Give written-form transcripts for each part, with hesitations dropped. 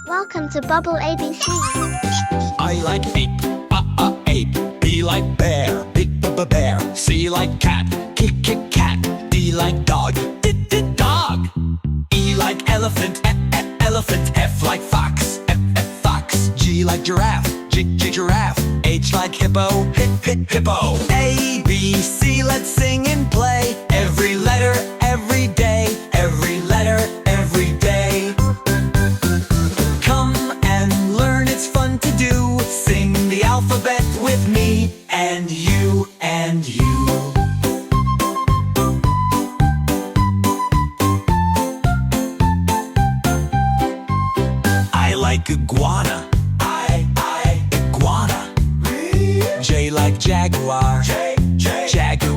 Welcome to Bubble ABC. I like ape, ape. B like bear, bear. C like cat, cat. D like dog, dog. E like elephant, elephant. F like fox, fox. G like giraffe, giraffe. H like hippo, hippo. A, B, C, let's sing and play. Every letter, every day. Every letter, every day. Come and learn, it's fun to do. Sing the alphabet with me and you and you. I like iguana. Iguana. J like jaguar.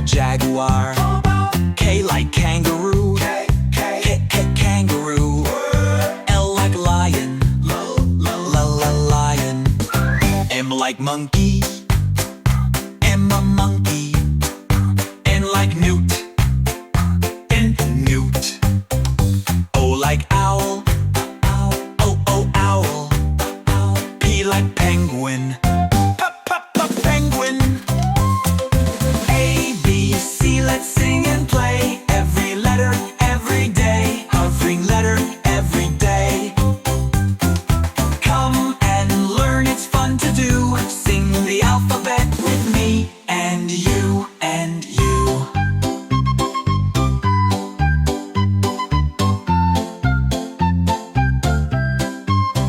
Jaguar. K like kangaroo. Kangaroo. L like lion. Lion. M like monkey. A monkey. N like newt. Newt. O like owl. Owl. P like penguin. Penguin. A, B, C, let's sing and play. Every letter, every day. Every letter, every day. Come and learn, it's fun to do. Sing the alphabet with me and you and you.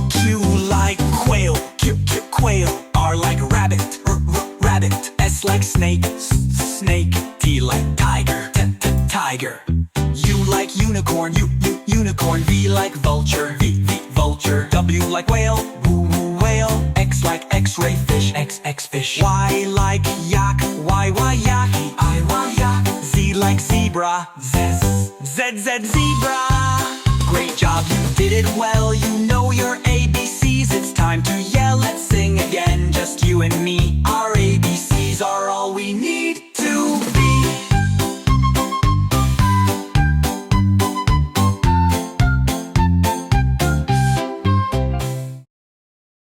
Q like quail, quail. R like rabbit, rabbit. S like snake, snake. T like tiger, tiger. U like unicorn, unicorn. V like vulture, vulture. W like whale, whale. X like x-ray fish, fish. Y like yak, y yaki, yak. Z like zebra, z zebra. Great job, you did it well. You